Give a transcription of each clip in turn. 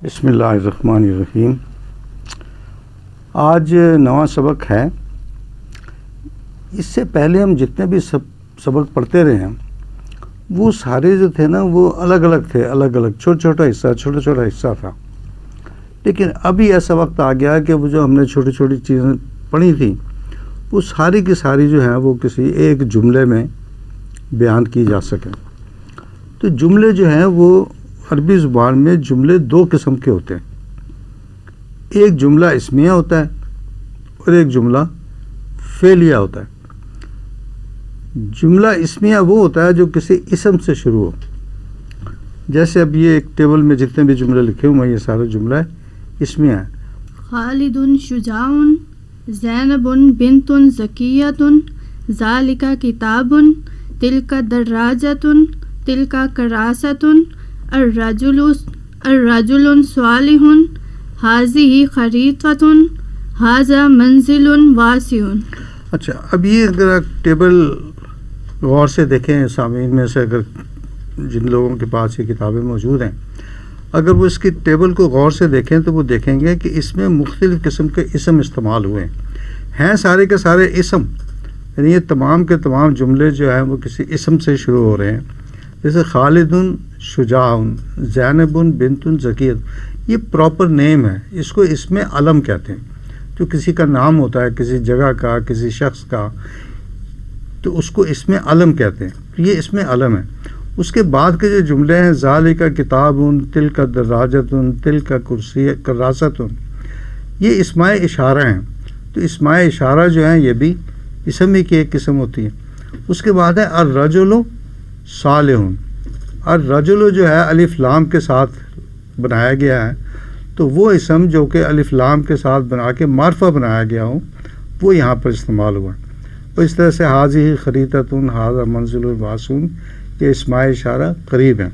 بسم اللہ الرحمن الرحیم. آج نواں سبق ہے. اس سے پہلے ہم جتنے بھی سبق پڑھتے رہے ہیں وہ سارے جو تھے نا وہ الگ الگ تھے, الگ الگ چھوٹا چھوٹا حصہ تھا. لیکن ابھی ایسا وقت آ گیا کہ وہ جو ہم نے چھوٹی چھوٹی چیزیں پڑھی تھیں وہ ساری کی ساری جو ہیں وہ کسی ایک جملے میں بیان کی جا سکیں. تو جملے جو ہیں وہ عربی زبان میں جملے دو قسم کے ہوتے ہیں. ایک جملہ اسمیہ ہوتا ہے اور ایک جملہ فعلیہ ہوتا ہے. جملہ اسمیہ وہ ہوتا ہے جو کسی اسم سے شروع ہو. جیسے اب یہ ایک ٹیبل میں جتنے بھی جملے لکھے ہوئے ہیں یہ سارا جملہ ہے اسمیہ ہے. خالد شجاع، زینب بنت زکیۃ، ذالک کتاب، تلک دراجۃ، تلک کراست، الرجل صالح، ھذہ خریطۃ، ھذا منزل واسع. اچھا, اب یہ اگر آپ ٹیبل غور سے دیکھیں, سامعین میں سے اگر جن لوگوں کے پاس یہ کتابیں موجود ہیں اگر وہ اس کی ٹیبل کو غور سے دیکھیں تو وہ دیکھیں گے کہ اس میں مختلف قسم کے اسم استعمال ہوئے ہیں سارے کے سارے اسم, یعنی یہ تمام کے تمام جملے جو ہیں وہ کسی اسم سے شروع ہو رہے ہیں. جیسے خالد شجاع، زینب بنت زکیۃ, یہ پراپر نیم ہے, اس کو اسم علم کہتے ہیں. جو کسی کا نام ہوتا ہے, کسی جگہ کا, کسی شخص کا, تو اس کو اسم علم کہتے ہیں. یہ اسم علم ہے. اس کے بعد کے جو جملے ہیں ذالک کتاب، تلک دراجۃ، تلک کراست, یہ اسماء اشارہ ہیں. تو اسماء اشارہ جو ہیں یہ بھی اسم ہی کی ایک قسم ہوتی ہے. اس کے بعد ہے الرجل صالح. الرجل جو ہے الف لام کے ساتھ بنایا گیا ہے, تو وہ اسم جو کہ الف لام کے ساتھ بنا کے معرفہ بنایا گیا ہو وہ یہاں پر استعمال ہوا. تو اس طرح سے ھذہ خریطۃ، ھذا منزل واسع, یہ اسماء اشارہ قریب ہیں.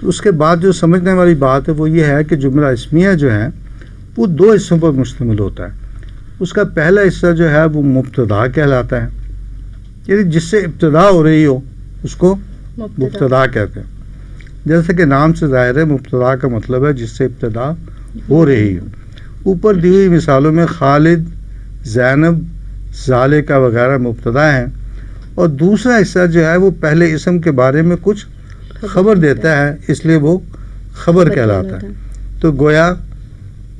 اس کے بعد جو سمجھنے والی بات ہے وہ یہ ہے کہ جملہ اسمیہ جو ہے وہ دو حصوں پر مشتمل ہوتا ہے. اس کا پہلا حصہ جو ہے وہ مبتدا کہلاتا ہے, یعنی جس سے ابتدا ہو رہی ہو اس کو مبتدا کہتے ہیں. جیسے کہ نام سے ظاہر ہے مبتدا کا مطلب ہے جس سے ابتدا ہو رہی ہو. اوپر دی ہوئی مثالوں میں خالد، زینب، ذالکہ وغیرہ مبتدا ہیں, اور دوسرا حصہ جو ہے وہ پہلے اسم کے بارے میں کچھ خبر دیتا ہے, اس لیے وہ خبر کہلاتا ہے. تو گویا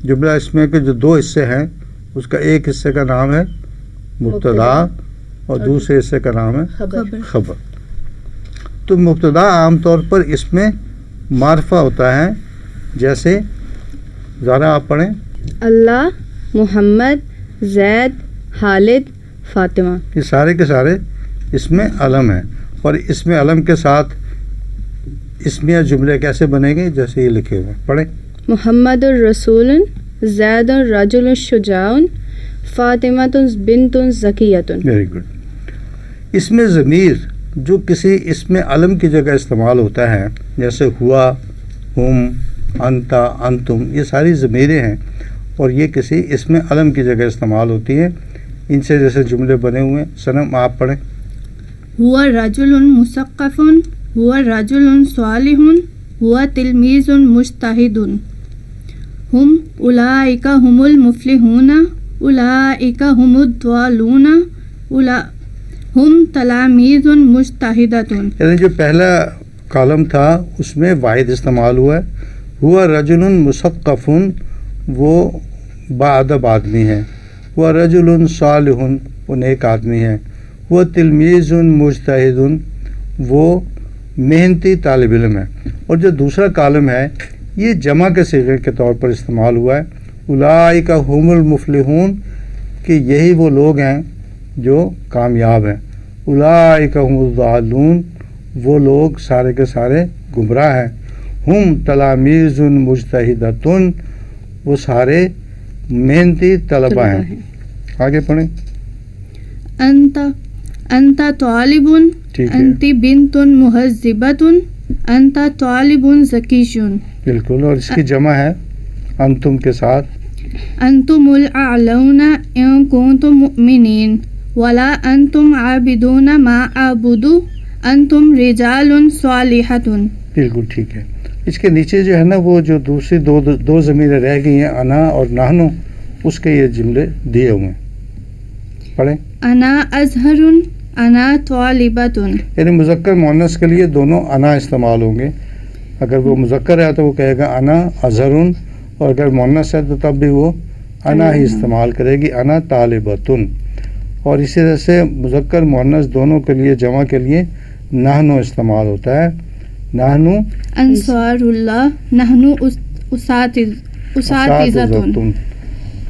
جملہ اسمیہ کے جو دو حصے ہیں اس کا ایک حصے کا نام ہے مبتدا اور دوسرے حصے کا نام ہے خبر. تو مبتدا عام طور پر اس میں معرفہ ہوتا ہے, جیسے ذرا آپ پڑھیں اللہ، محمد، زید، خالد، فاطمہ. یہ سارے کے سارے اس میں علم ہیں, اور اس میں علم کے ساتھ اسمیہ جملے کیسے بنے گے جیسے یہ لکھے ہوئے. پڑھیں محمد الرسول، زید الرجل شجاع، فاطمہ بنت زکیۃ. Very good. اس میں ضمیر جو کسی اسم علم کی جگہ استعمال ہوتا ہے جیسے ہوا، ہم، انتا، انتم, یہ ساری ضمیریں ہیں اور یہ کسی اسم علم کی جگہ استعمال ہوتی ہیں. ان سے جیسے جملے بنے ہوئے ہیں. سنم آپ پڑھیں. ہوا رجل مثقف، ہوا رجل صالح، ہوا تلمیذ مجتہد، ہم اولئک هم المفلحون، اولئک هم الضالون، ہم تلاميذ مجتہدۃ. یعنی جو پہلا کالم تھا اس میں واحد استعمال ہوا ہے. ہوا رجل مثقف, وہ باادب آدمی ہے. ہوا رجل صالح, وہ نیک آدمی ہے. ہوا تلمیذ مجتہد, وہ محنتی طالب علم ہے. اور جو دوسرا کالم ہے یہ جمع کے صیغے کے طور پر استعمال ہوا ہے. اولئک هم المفلحون, کہ یہی وہ لوگ ہیں جو کامیاب ہیں. اولئک هم الضالون, وہ لوگ سارے کے سارے گمراہ ہیں. ہم تلاميذ مجتہدۃ, وہ سارے محنتی طلبہ ہیں. آگے پڑھیں. انت طالب، انت بنت مہذبۃ، انت طالب ذکی. بالکل. اور اس کی جمع ہے انتم کے ساتھ. انتم الاعلون ان کنتم مؤمنین، ولا انتم عابدون ما اعبد، انتم رجال صالحۃ. بالکل ٹھیک ہے. اس کے نیچے جو ہے نا وہ جو دوسری دو ضمیریں رہ گئی ہیں انا اور نحنو، اس کے یہ جملے دیے ہوئے ہیں، پڑھیں. انا ازہر انا طالبۃ. یعنی مذکر مؤنث کے لیے دونوں انا استعمال ہوں گے. اگر وہ مذکر ہے تو وہ کہے گا انا ازہر، اور اگر مؤنث ہے تو تب بھی وہ انا ہی استعمال کرے گی، انا طالبۃ. اور اسی طرح سے مذکر مؤنث دونوں کے لیے جمع کے لیے نحنو استعمال ہوتا ہے. نحنو انصار اللہ نحنو اساتذۃ.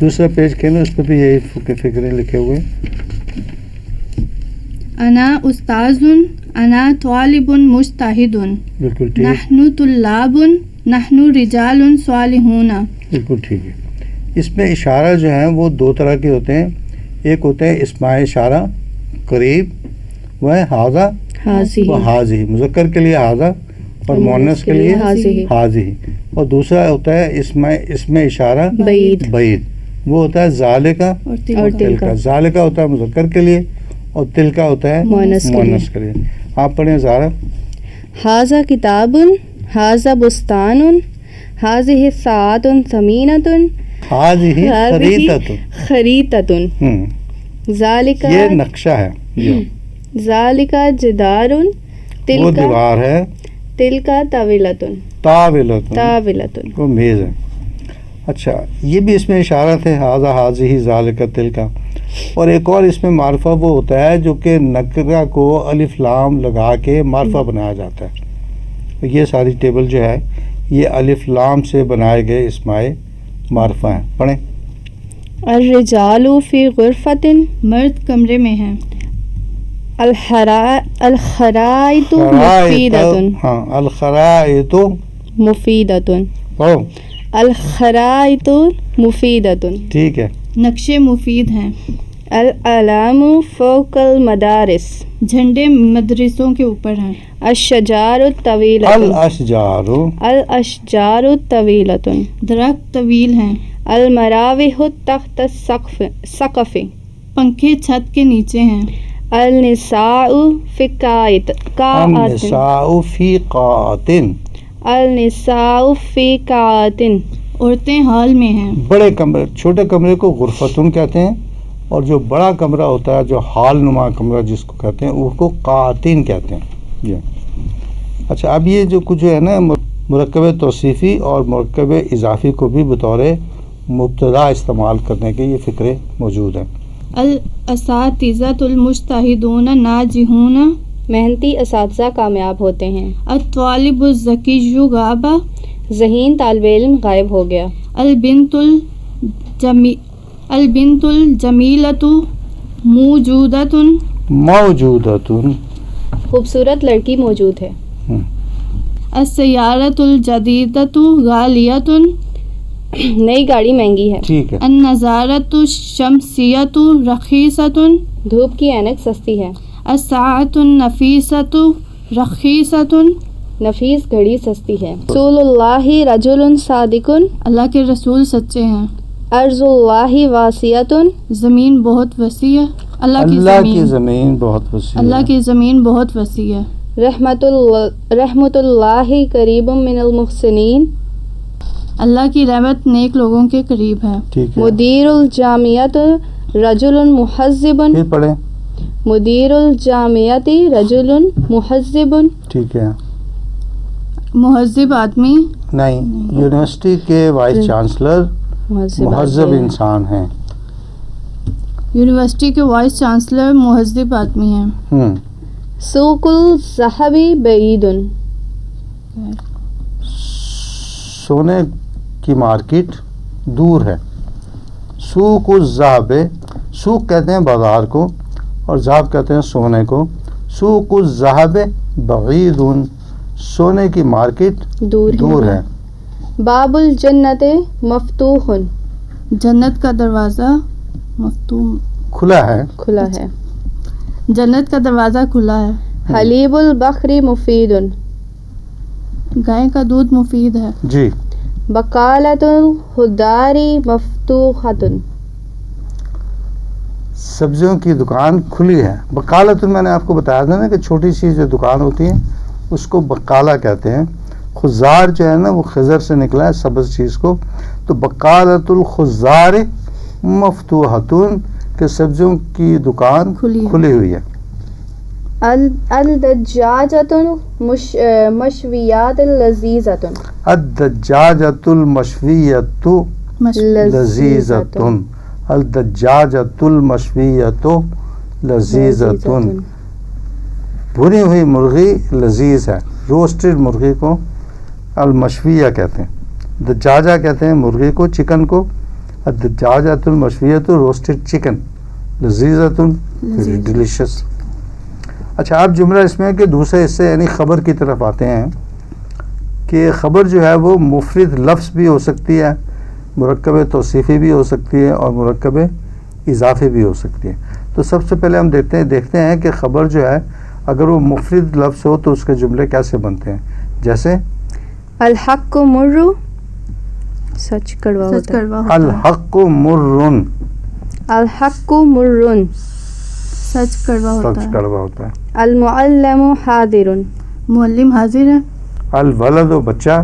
دوسرا پیج کھیلو، اس پہ بھی یہی فکرے لکھے ہوئے. انا استاذ انا طالب مجتہد. بالکل ٹھیک، نحن طلاب نحن رجال صالحون. بالکل ٹھیک ہے. اس میں اشارہ جو ہیں وہ دو طرح کے ہوتے ہیں. ایک ہوتے ہیں اسماء اشارہ قریب، وہ ہے ہاذا و حاذی، مذکر کے لیے ہاذا اور مؤنث کے لیے حاذی. اور دوسرا ہوتا ہے اسم اشارہ بعید، وہ ہوتا ہے ذالکا اور تلکا. ذالکا ہوتا ہے مذکر کے لیے اور تلکا ہوتا ہے مؤنث کے لیے. آپ پڑھیں زارا. ھذا کتاب ھذا بستان ھذہ ساعۃ ثمینۃ ہاذہ خریطۃ. ذالک یہ نقشہ ہے، ذالک جدار وہ تلک دیوار ہے، تلک طاولۃ طاولۃ وہ میز ہے. اچھا، یہ بھی اس میں اشارہ تھے، ہاذا حاذہ ذالک تلکا. اور ایک اور اس میں معرفہ وہ ہوتا ہے جو کہ نکرہ کو الف لام لگا کے معرفہ بنایا جاتا ہے. یہ ساری ٹیبل جو ہے یہ الف لام سے بنائے گئے اسماء معرفہ ہیں. پڑھیں. الرجال فی غرفۃ مرد کمرے میں ہیں. الخرائط مفیدۃ. ہاں، الخرائط مفیدۃ. پڑھو. الخرائط مفیدۃ. ٹھیک ہے. نقشے مفید ہیں. العلام فوق المدارس. جھنڈے مدرسوں کے اوپر ہیں. الشجار طویلۃ. الاشجار طویلۃ. درخت طویل ہیں. المراوح تحت السقف. پنکھے چھت کے نیچے ہیں. النساء فی قاعۃ. النساء فی قاعۃ. النساء فی قاعۃ. عورتیں ہال میں ہیں. بڑے کمرے، چھوٹے کمرے کو غرفتن کہتے ہیں، اور جو بڑا کمرہ ہوتا ہے جو ہال نما کمرہ جس کو کہتے ہیں اس کو قاعتین کہتے ہیں. جی اچھا، اب یہ جو کچھ ہے نا مرکب توصیفی اور مرکب اضافی کو بھی بطور مبتدا استعمال کرنے کے یہ فکرے موجود ہیں. الاساتذۃ المجتہدون ناجحون. محنتی اساتذہ کامیاب ہوتے ہیں. الطالب الذکی غاب. ذہین طالب علم غائب ہو گیا. البنت الجمیلۃ موجودۃ. خوبصورت لڑکی موجود ہے. السیارۃ الجدیدۃ غالیۃ. نئی گاڑی مہنگی ہے. ٹھیک ہے. النظارۃ الشمسیۃ رخیصۃ. دھوپ کی عینک سستی ہے. الساعۃ النفیسۃ رخیصۃ. نفیس گھڑی سستی ہے. رسول اللہ رجل صادق. اللہ کے رسول سچے ہیں. ارض اللہ واسعۃ. زمین بہت وسیع ہے. اللہ کی زمین بہت وسیع ہے. اللہ کی زمین بہت وسیع ہے. رحمت اللہ قریب من المحسنین. اللہ کی رحمت نیک لوگوں کے قریب ہے. ٹھیک ہے. مدیر الجامعۃ رجل مہذب. پھر پڑھیں. مدیر الجامعۃ رجل مہذب. ٹھیک ہے. مہذب آدمی نہیں، یونیورسٹی کے وائس چانسلر مہذب انسان ہیں. یونیورسٹی کے وائس چانسلر مہذب آدمی ہیں. سوق الذهب بعید. سونے کی مارکیٹ دور ہے. سوق الذهب، سوق کہتے ہیں بازار کو اور ذهب کہتے ہیں سونے کو. سوق الذهب بعید، سونے کی مارکیٹ دور ہے. باب الجنت مفتوح. جنت کا دروازہ مفتوح کھلا ہے. جنت کا دروازہ کھلا ہے. حلیب البقر مفید. گائے کا دودھ مفید ہے. جی. بقالۃ الخضار مفتوحۃ. سبزیوں کی دکان کھلی ہے. بقالۃ میں نے آپ کو بتایا تھا نا کہ چھوٹی سی جو دکان ہوتی ہے اس کو بقالہ کہتے ہیں. خزار جو ہے نا وہ خضر سے نکلا ہے سبز چیز کو، تو بقالۃ الخزار مفتوحتون کہ سبزیوں کی دکان کھلی ہوئی ہے. الدجاجۃ مشویات لذیذۃ. الدجاجۃ المشویۃ لذیذۃ. الدجاجۃ المشویۃ لذیذۃ. بھنی ہوئی مرغی لذیذ ہے. روسٹڈ مرغی کو المشویہ کہتے ہیں. دجاجہ کہتے ہیں مرغی کو، چکن کو. الدجاجۃ المشویۃ روسٹڈ چکن لذیذۃ ڈیلیشس. اچھا اب جملہ اس میں کہ دوسرے حصے یعنی خبر کی طرف آتے ہیں کہ خبر جو ہے وہ مفرد لفظ بھی ہو سکتی ہے، مرکب توصیفی بھی ہو سکتی ہے اور مرکب اضافی بھی ہو سکتی ہے. تو سب سے پہلے ہم دیکھتے ہیں کہ خبر جو ہے اگر وہ مفرد لفظ ہو تو اس کے جملے کیسے بنتے ہیں. جیسے الحق مر، سچ کڑوا ہوتا ہے. الحق مرن. الحق مرن، سچ کڑوا ہوتا ہے. المعلم حاضر، معلم حاضر ہے. الولد بچہ،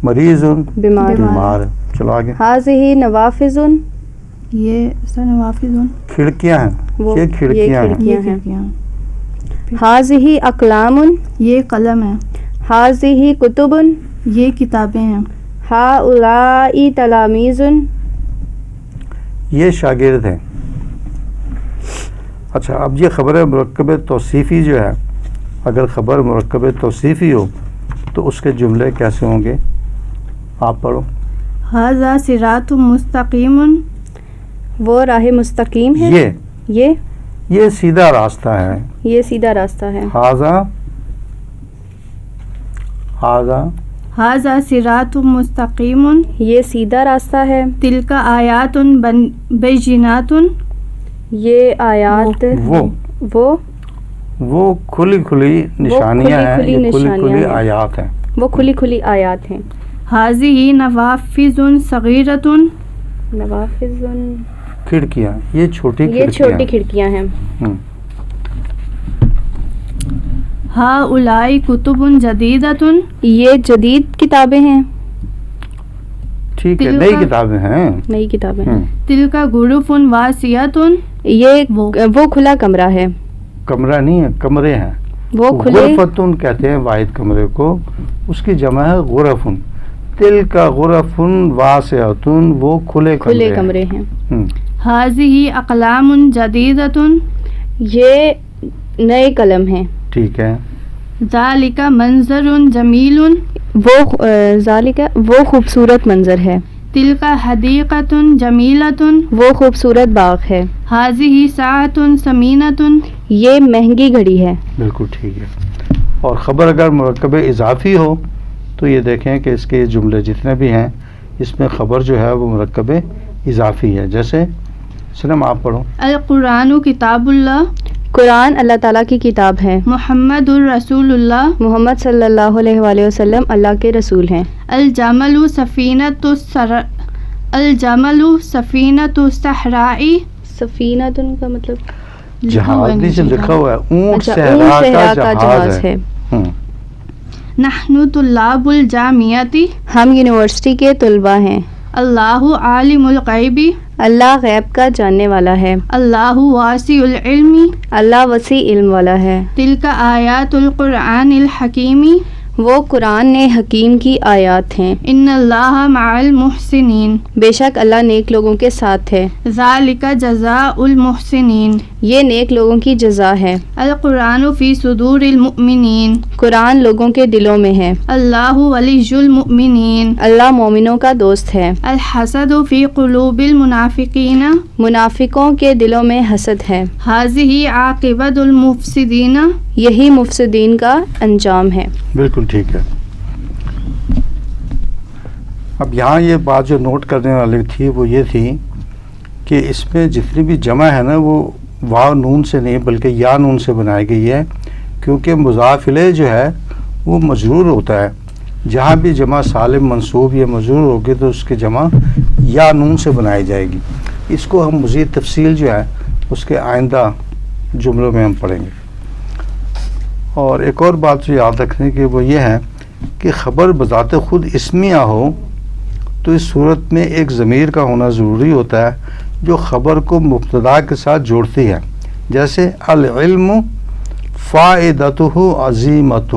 مریض بیمار. چلو آگے. ہذہ نوافذ، یہ نوافذ کھڑکیاں ہیں، یہ کھڑکیاں ہیں. ہذہ اقلام، یہ قلم ہے. ہذہ کتب، یہ کتابیں ہیں. ہؤلاء تلامیذ، یہ شاگرد ہیں. اچھا اب یہ خبر مرکب توصیفی جو ہے، اگر خبر مرکب توصیفی ہو تو اس کے جملے کیسے ہوں گے؟ آپ پڑھو. ھذا صراط مستقیم، وہ راہ مستقیم ہے. یہ سیدھا راستہ ہے. یہ سیدھا راستہ ہے. ھذا صراط مستقیم، یہ سیدھا راستہ ہے. تلک آیات بینات، یہ آیات وہ کھلی کھلی نشانیاں ہیں، یہ کھلی کھلی آیات ہیں. وہ کھلی کھلی آیات ہیں. ہذہ نوافذ صغیرۃ، نوافذ کھڑکیاں، یہ چھوٹی کھڑکیاں ہیں. ہؤلاء کتب جدیدۃ، یہ جدید کتابیں ہیں. ٹھیک ہے، نئی کتابیں ہیں. نئی کتابیں ہیں. تلک غرف واسعۃ، یہ وہ کھلا کمرہ ہے. کمرہ نہیں ہے، کمرے ہیں. وہ کھلے. غرفتن کہتے ہیں واحد کمرے کو، اس کی جمع ہے غرفن. تلک غرف واسعۃ، وہ کھلے کمرے ہیں. ہذہ اقلام جدیدۃ، یہ نئے قلم ہیں. ٹھیک ہے. ذالک منظر جمیل، وہ خوبصورت منظر ہے. تلک حدیقۃ جمیلۃ، وہ خوبصورت باغ ہے. ہذہ ساعۃ ثمینۃ، یہ مہنگی گھڑی ہے. بالکل ٹھیک ہے. اور خبر اگر مرکب اضافی ہو تو یہ دیکھیں کہ اس کے جملے جتنے بھی ہیں اس میں خبر جو ہے وہ مرکب اضافی ہے. جیسے سلم آپ پڑھو. القرآن کتاب اللہ، قرآن اللہ تعالیٰ کی کتاب ہے. محمد الرسول اللہ، محمد صلی اللہ علیہ وآلہ وسلم اللہ کے رسول ہیں. الجمل سفینۃ الصحراء، سفینۃ کا مطلب جہاز نیچے لکھا ہوا ہے، اونٹ صحرا کا جہاز ہے. نحن طلاب الجامعۃ، ہم یونیورسٹی کے طلباء ہیں. اللہ عالم الغیب، اللہ غیب کا جاننے والا ہے. اللہ واسع العلم، اللہ وسیع علم والا ہے. تلک آیات القرآن الحکیم، وہ قرآن حکیم کی آیات ہیں. ان اللہ مع المحسنین، بے شک اللہ نیک لوگوں کے ساتھ ہے. ذالک جزاء المحسنین، یہ نیک لوگوں کی جزا ہے. القرآن فی صدور المؤمنین، قرآن لوگوں کے دلوں میں ہے. اللہ ولی المؤمنین، اللہ مومنوں کا دوست ہے. الحسد فی قلوب المنافقین، منافقوں کے دلوں میں حسد ہے. ہذہ عاقبۃ المفسدین، یہی مفسدین کا انجام ہے. بالکل ٹھیک ہے. اب یہاں یہ بات جو نوٹ کرنے والی تھی وہ یہ تھی کہ اس میں جتنی بھی جمع ہے نا وہ واو نون سے نہیں بلکہ یا نون سے بنائی گئی ہے، کیونکہ مضاف الیہ جو ہے وہ مجرور ہوتا ہے. جہاں بھی جمع سالم منصوب یا مجرور ہوگی تو اس کی جمع یا نون سے بنائی جائے گی. اس کو ہم مزید تفصیل جو ہے اس کے آئندہ جملوں میں ہم پڑھیں گے. اور ایک اور بات جو یاد رکھنے کی وہ یہ ہے کہ خبر بذات خود اسمیہ ہو تو اس صورت میں ایک ضمیر کا ہونا ضروری ہوتا ہے جو خبر کو مبتدا کے ساتھ جوڑتی ہے. جیسے العلم فائدتہ عظیمۃ،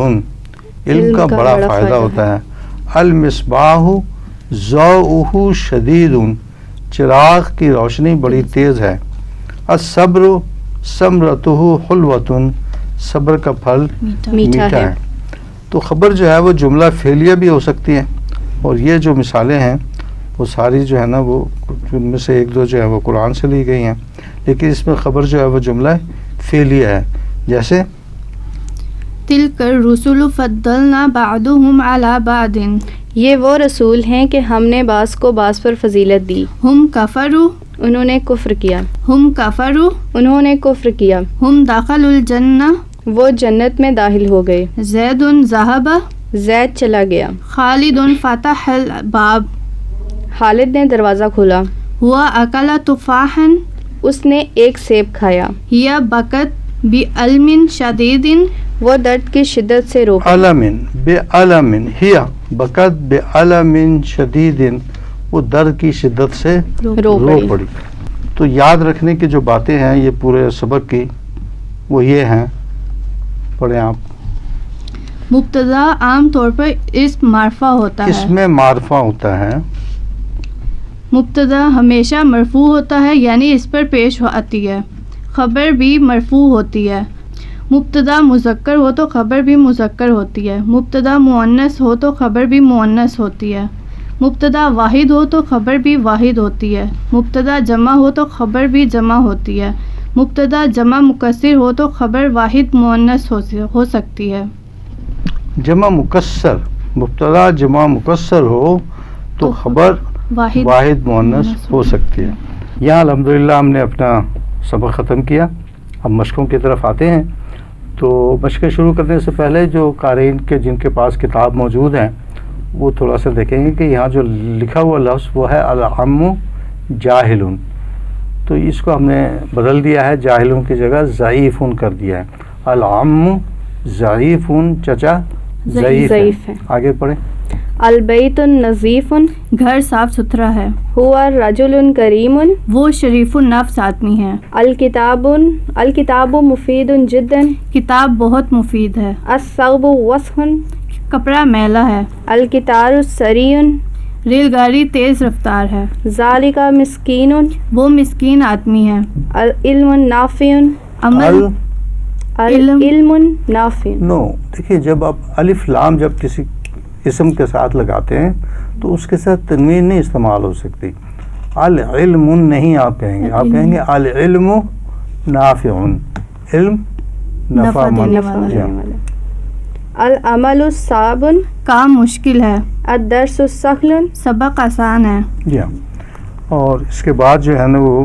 علم کا بڑا فائدہ ہوتا ہے. المصباح ضوءہ شدید، چراغ کی روشنی بڑی تیز ہے. الصبر ثمرتہ حلوۃ، صبر کا پھل میٹھا ہے. تو خبر جو ہے وہ جملہ فعلیہ بھی ہو سکتی ہے، اور یہ جو مثالیں ہیں وہ ساری جو ہے نا وہ ان میں سے ایک دو جو ہے وہ قرآن سے لی گئی ہیں، لیکن اس میں خبر جو ہے وہ جملہ فعلیہ ہے. جیسے تلک الرسل فضلنا بعضهم على بعض، یہ وہ رسول ہیں کہ ہم نے بعض کو بعض پر فضیلت دی. ہم کفروا، انہوں نے کفر کیا. ہم کفروا، انہوں نے کفر کیا. ہم دخلوا الجنہ، وہ جنت میں داخل ہو گئے. زید ذہب، زید چلا گیا. خالد فتح الباب، خالد نے دروازہ کھولا. ہوا اکل تفاحا، اس نے ایک سیب کھایا. ہی بکت بعلم شدید، وہ درد کی شدت سے رو پڑی. علم بعلم، ہی بکت بعلم شدید، وہ درد کی شدت سے رو رو پڑی. پڑی. تو یاد رکھنے کی جو باتیں ہیں یہ پورے سبق کی وہ یہ ہیں، پڑھیں آپ. مبتدا عام طور پر اسم مرفوع ہوتا اس ہے. میں معرفہ ہوتا ہے. مبتدا ہمیشہ مرفوع ہوتا ہے، یعنی اس پر پیش آتی ہے. خبر بھی مرفوع ہوتی ہے. مبتدا مذکر ہو تو خبر بھی مذکر ہوتی ہے. مبتدا مؤنث ہو تو خبر بھی مؤنث ہوتی ہے. مبتدا واحد ہو تو خبر بھی واحد ہوتی ہے. مبتدا جمع ہو تو خبر بھی جمع ہوتی ہے. مبتدا جمع مکسر ہو تو خبر واحد مؤنث ہو سکتی ہے. جمع مکسر، مبتدا جمع مکسر ہو تو خبر واحد مؤنث ہو سکتی ہے. یہاں الحمدللہ ہم نے اپنا سبق ختم کیا. اب مشقوں کی طرف آتے ہیں. تو مشقیں شروع کرنے سے پہلے جو قارئین کے جن کے پاس کتاب موجود ہیں وہ تھوڑا سا دیکھیں گے کہ یہاں جو لکھا ہوا لفظ وہ ہے العم جاہل، تو اس کو ہم نے بدل دیا ہے، جاہلوں کی جگہ ضعیف کر دیا ہے. العم ضعیف، چچا ضعیف ہے. آگے پڑھیں. البیت نظیف، گھر صاف ستھرا ہے. ہوا رجل کریم، وہ شریف النفس آدمی ہے. الکتاب مفید جدا، کتاب بہت مفید ہے. الثوب وسخ، کپڑا میلا ہے. القطار سریع، ریل گاڑی تیز رفتار ہے. ذالک مسکین، وہ مسکین آدمی ہے. العلم نافع، علم نافع. نو دیکھیے، جب آپ الف لام جب کسی اسم کے ساتھ لگاتے ہیں تو اس کے ساتھ تنوین نہیں استعمال ہو سکتی. العلم نہیں آپ کہیں گے، آپ کہیں گے العلم نافع، علم نفع دینے مند. والا. العمل صعب، کام مشکل ہے. الدرس سهل، سبق آسان ہے. جی ہاں. اور اس کے بعد جو ہے نا وہ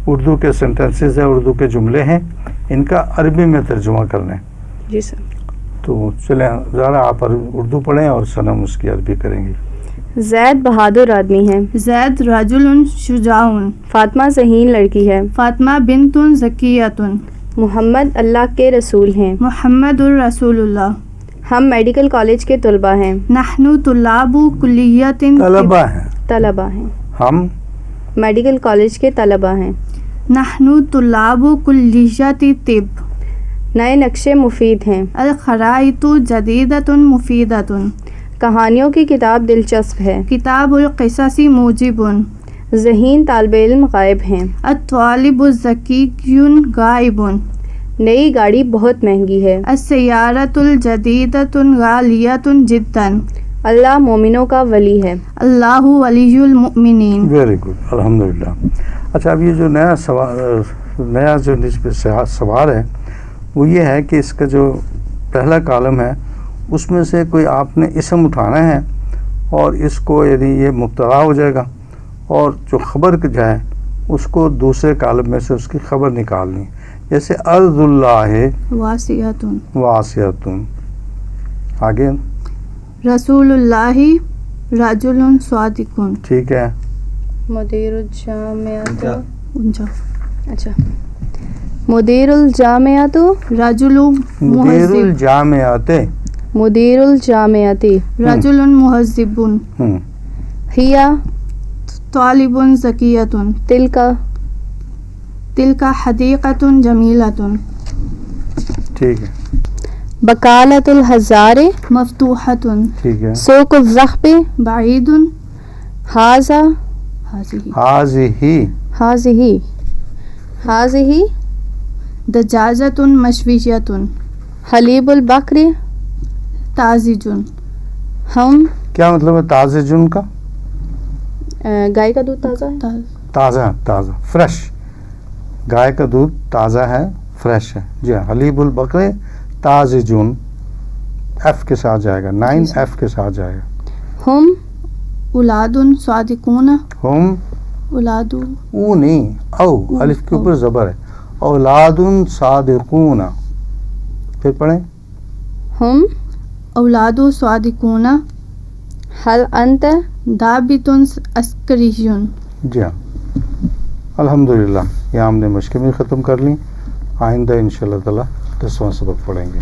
اردو کے سینٹنسز ہیں، اردو کے جملے ہیں، ان کا عربی میں ترجمہ کرنا ہے. جی سر. تو چلیں ذرا آپ اردو پڑھیں اور سنم اس کی عربی کریں گے. زید بہادر آدمی ہے. زید رجل شجاع، فاطمہ ذہین لڑکی ہے. فاطمہ بنت زکیۃ، محمد اللہ کے رسول ہیں. محمد الرسول اللہ. ہم میڈیکل کالج کے طلباء ہیں. نحن طلاب کلیۃ، طلباء ہیں. ہم میڈیکل کالج کے طلباء ہیں. نحن طلاب کلیۃ طب. نئے نقشے مفید ہیں. الخرائط جدیدۃ مفیدۃ، کہانیوں کی کتاب دلچسپ ہے. کتاب القصص موجب، ذہین طالب علم غائب ہیں. الطالب الذکی غائب، نئی گاڑی بہت مہنگی ہے. السیارۃ الجدیدۃ غالیۃ جدا، اللہ مومنوں کا ولی ہے. اللہ ولی المؤمنین. ویری گڈ، الحمدللہ. اچھا، اب یہ جو نیا جو سوال ہے وہ یہ ہے کہ اس کا جو پہلا کالم ہے اس میں سے کوئی آپ نے اسم اٹھانا ہے اور اس کو یعنی یہ مبتدا ہو جائے گا، اور جو خبر جو ہے اس کو دوسرے کالم میں سے اس کی خبر نکالنی. جیسے ارض اللہ واسعۃ، واسعۃ. آگے رسول اللہ رجل صادق. ٹھیک ہے. مدیر الجامعۃ، اچھا، مدیر الجامعۃ رجل مدیر مہذب، الجامعات مدير الجامعة رجل مهذب هي طالب ذكية تلك حديقة جميلة ٹھیک ہے بقالة الهزار مفتوحة ٹھیک ہے سوق الذهب بعيد هذا هذه دجاجة مشوية حليب البقر طازج ہم کیا مطلب ہے تازہ جن کا؟ گائے کا دودھ تازہ ہے تازہ فریش، گائے کا دودھ تازہ ہے، فریش ہے. جی ہاں، حلیب البقر تازہ جن، ایف کے ساتھ جائے گا، 9 ایف کے ساتھ جائے گا. ہم اولاد صادقون ہم اولاد او نہیں، او الف کے اوپر زبر ہے، اولاد صادقون. پھر پڑھیں. ہم اولاد صادقون حل انت دابت عسکری. جی ہاں، الحمدللہ یہ ہم نے مشقیں بھی ختم کر لیں. آئندہ انشاءاللہ تعالی 10واں سبق پڑھیں گے.